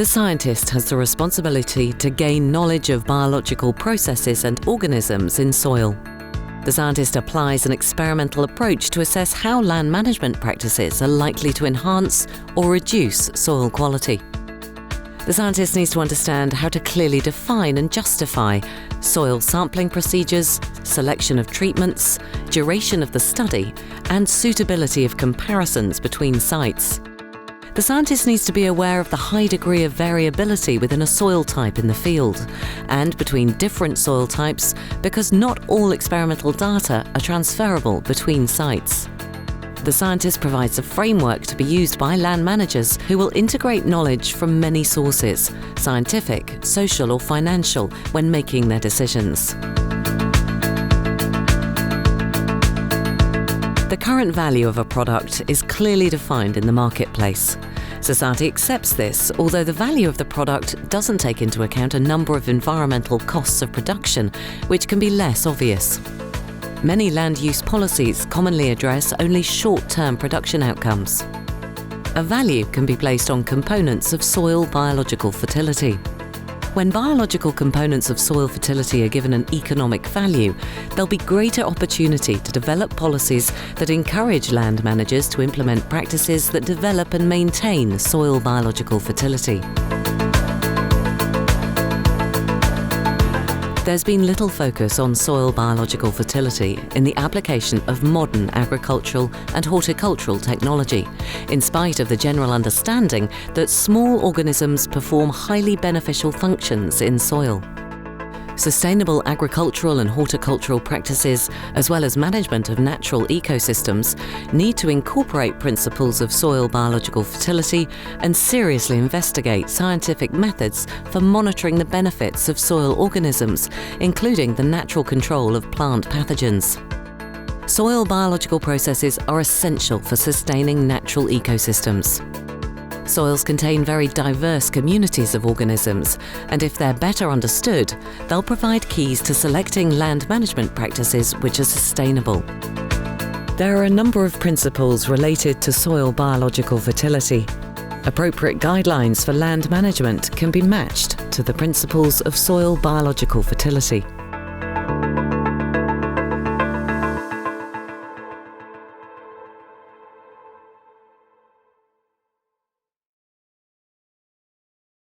The scientist has the responsibility to gain knowledge of biological processes and organisms in soil. The scientist applies an experimental approach to assess how land management practices are likely to enhance or reduce soil quality. The scientist needs to understand how to clearly define and justify soil sampling procedures, selection of treatments, duration of the study, and suitability of comparisons between sites. The scientist needs to be aware of the high degree of variability within a soil type in the field and between different soil types, because not all experimental data are transferable between sites. The scientist provides a framework to be used by land managers who will integrate knowledge from many sources, scientific, social or financial, when making their decisions. The current value of a product is clearly defined in the marketplace. Society accepts this, although the value of the product doesn't take into account a number of environmental costs of production, which can be less obvious. Many land use policies commonly address only short-term production outcomes. A value can be placed on components of soil biological fertility. When biological components of soil fertility are given an economic value, there'll be greater opportunity to develop policies that encourage land managers to implement practices that develop and maintain soil biological fertility. There's been little focus on soil biological fertility in the application of modern agricultural and horticultural technology, in spite of the general understanding that small organisms perform highly beneficial functions in soil. Sustainable agricultural and horticultural practices, as well as management of natural ecosystems, need to incorporate principles of soil biological fertility and seriously investigate scientific methods for monitoring the benefits of soil organisms, including the natural control of plant pathogens. Soil biological processes are essential for sustaining natural ecosystems. Soils contain very diverse communities of organisms, and if they're better understood, they'll provide keys to selecting land management practices which are sustainable. There are a number of principles related to soil biological fertility. Appropriate guidelines for land management can be matched to the principles of soil biological fertility.